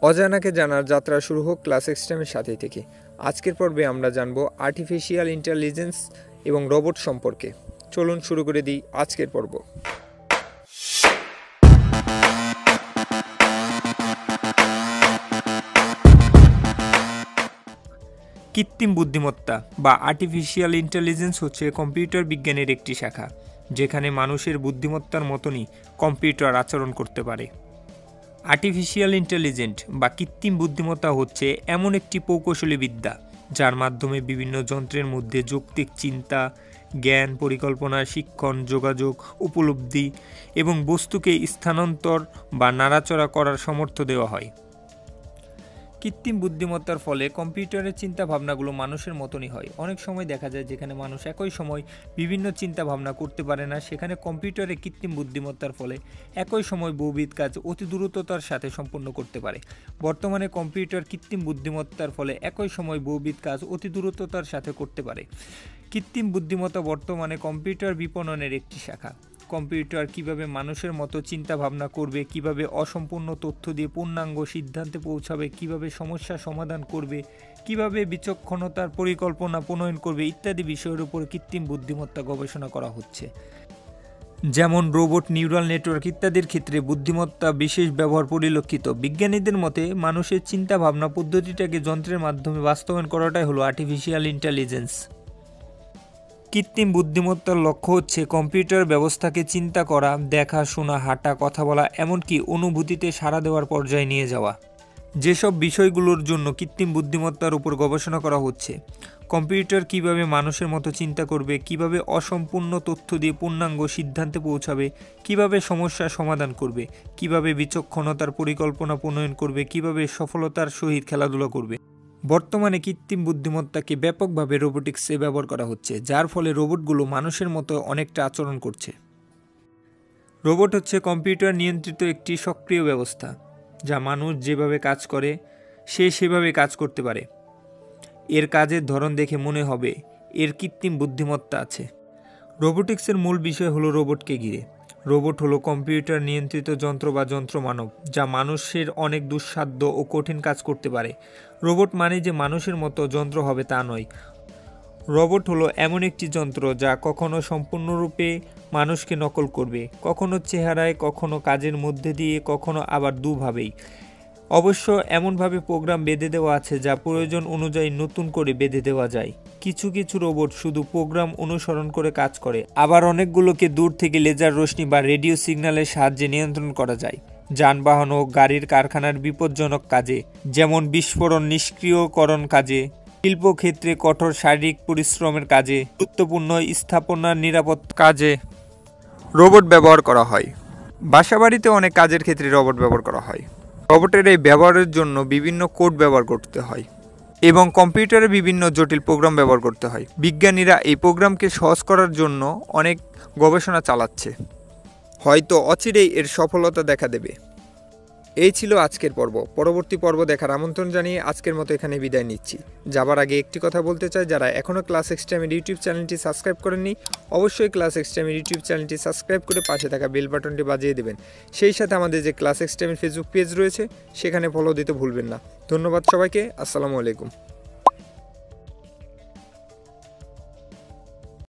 অজানাকে জানার যাত্রা শুরু হোক ক্লাস এক্সট্রিমের সাথে থেকে। আজকের পর্বে আমরা জানব আর্টিফিশিয়াল ইন্টেলিজেন্স এবং রোবট সম্পর্কে। চলুন শুরু করে দিই আজকের পর্ব। কৃত্রিম বুদ্ধিমত্তা বা আর্টিফিশিয়াল ইন্টেলিজেন্স হচ্ছে কম্পিউটার বিজ্ঞানের একটি শাখা, যেখানে মানুষের বুদ্ধিমত্তার মতনই কম্পিউটার আচরণ করতে পারে। আর্টিফিশিয়াল ইন্টেলিজেন্ট বা কৃত্রিম বুদ্ধিমত্তা হচ্ছে এমন একটি প্রকৌশলী বিদ্যা যার মাধ্যমে বিভিন্ন যন্ত্রের মধ্যে যৌক্তিক চিন্তা, জ্ঞান, পরিকল্পনা, শিক্ষণ, যোগাযোগ, উপলব্ধি এবং বস্তুকে স্থানান্তর বা নাড়াচড়া করার সামর্থ্য দেওয়া হয়। কৃত্রিম বুদ্ধিমত্তার ফলে কম্পিউটারের চিন্তা ভাবনাগুলো মানুষের মতনই হয়। অনেক সময় দেখা যায় যেখানে মানুষ একই সময় বিভিন্ন চিন্তা ভাবনা করতে পারে না, সেখানে কম্পিউটারে কৃত্রিম বুদ্ধিমত্তার ফলে একই সময় বহুবিধ কাজ অতি দ্রুততার সাথে সম্পন্ন করতে পারে। বর্তমানে কম্পিউটার কৃত্রিম বুদ্ধিমত্তার ফলে একই সময় বহুবিধ কাজ অতি দ্রুততার সাথে করতে পারে। কৃত্রিম বুদ্ধিমত্তা বর্তমানে কম্পিউটার বিপণনের একটি শাখা। কম্পিউটার কিভাবে মানুষের মতো চিন্তা ভাবনা করবে, কিভাবে অসম্পূর্ণ তথ্য দিয়ে পূর্ণাঙ্গ সিদ্ধান্তে পৌঁছাবে, কিভাবে সমস্যা সমাধান করবে, কিভাবে বিচক্ষণতার পরিকল্পনা প্রণয়ন করবে ইত্যাদি বিষয়ের উপর কৃত্রিম বুদ্ধিমত্তা গবেষণা করা হচ্ছে। যেমন রোবট, নিউরাল নেটওয়ার্ক ইত্যাদির ক্ষেত্রে বুদ্ধিমত্তা বিশেষ ব্যবহার পরিলক্ষিত। বিজ্ঞানীদের মতে মানুষের চিন্তা ভাবনা পদ্ধতিটাকে যন্ত্রের মাধ্যমে বাস্তবায়ন করাটাই হলো আর্টিফিশিয়াল ইন্টেলিজেন্স। কৃত্রিম বুদ্ধিমত্তার লক্ষ্য হচ্ছে কম্পিউটার ব্যবস্থাকে চিন্তা করা, দেখা, শোনা, হাঁটা, কথা বলা, এমনকি অনুভূতিতে সাড়া দেওয়ার পর্যায়ে নিয়ে যাওয়া। যেসব বিষয়গুলোর জন্য কৃত্রিম বুদ্ধিমত্তার উপর গবেষণা করা হচ্ছে: কম্পিউটার কিভাবে মানুষের মতো চিন্তা করবে, কিভাবে অসম্পূর্ণ তথ্য দিয়ে পূর্ণাঙ্গ সিদ্ধান্তে পৌঁছাবে, কিভাবে সমস্যার সমাধান করবে, কিভাবে বিচক্ষণতার পরিকল্পনা প্রণয়ন করবে, কিভাবে সফলতার সহিত খেলাধুলা করবে। বর্তমানে কৃত্রিম বুদ্ধিমত্তাকে ব্যাপকভাবে রোবোটিক্সে ব্যবহার করা হচ্ছে, যার ফলে রোবটগুলো মানুষের মতো অনেকটা আচরণ করছে। রোবট হচ্ছে কম্পিউটার নিয়ন্ত্রিত একটি সক্রিয় ব্যবস্থা, যা মানুষ যেভাবে কাজ করে সে সেভাবে কাজ করতে পারে। এর কাজের ধরন দেখে মনে হবে এর কৃত্রিম বুদ্ধিমত্তা আছে। রোবোটিক্সের মূল বিষয় হলো রোবটকে ঘিরে। রোবট হলো কম্পিউটার নিয়ন্ত্রিত যন্ত্র বা যন্ত্রমানব, যা মানুষের অনেক দুঃসাধ্য ও কঠিন কাজ করতে পারে। রোবট মানে যে মানুষের মতো যন্ত্র হবে তা নয়। রোবট হলো এমন একটি যন্ত্র যা কখনো সম্পূর্ণরূপে মানুষকে নকল করবে, কখনো চেহারায়, কখনো কাজের মধ্যে দিয়ে, কখনো আবার দুভাবেই। অবশ্য এমনভাবে প্রোগ্রাম বেঁধে দেওয়া আছে যা প্রয়োজন অনুযায়ী নতুন করে বেঁধে দেওয়া যায়। কিছু কিছু রোবট শুধু প্রোগ্রাম অনুসরণ করে কাজ করে, আবার অনেকগুলোকে দূর থেকে লেজার রশ্মি বা রেডিও সিগন্যালের সাহায্যে নিয়ন্ত্রণ করা যায়। যানবাহন ও গাড়ির কারখানার বিপজ্জনক কাজে, যেমন বিস্ফোরণ নিষ্ক্রিয়করণ কাজে, শিল্পক্ষেত্রে কঠোর শারীরিক পরিশ্রমের কাজে, গুরুত্বপূর্ণ স্থাপনার নিরাপত্তা কাজে রোবট ব্যবহার করা হয়। বাসাবাড়িতে অনেক কাজের ক্ষেত্রে রোবট ব্যবহার করা হয়। রোবটের এই ব্যবহারের জন্য বিভিন্ন কোড ব্যবহার করতে হয় এবং কম্পিউটারে বিভিন্ন জটিল প্রোগ্রাম ব্যবহার করতে হয়। বিজ্ঞানীরা এই প্রোগ্রামকে সহজ করার জন্য অনেক গবেষণা চালাচ্ছে। হয়তো অচিরেই এর সফলতা দেখা দেবে। এই ছিল আজকের পর্ব। পরবর্তী পর্ব দেখার আমন্ত্রণ জানিয়ে আজকের মতো এখানে বিদায় নিচ্ছি। যাবার আগে একটি কথা বলতে চাই, যারা এখনও ক্লাস এক্সট্রিমের ইউটিউব চ্যানেলটি সাবস্ক্রাইব করেননি, অবশ্যই ক্লাস এক্সট্রিমের ইউটিউব চ্যানেলটি সাবস্ক্রাইব করে পাশে থাকা বেল বাটনটি বাজিয়ে দেবেন। সেই সাথে আমাদের যে ক্লাস এক্সট্রিমের ফেসবুক পেজ রয়েছে সেখানে ফলো দিতে ভুলবেন না। ধন্যবাদ সবাইকে। আসসালামু আলাইকুম।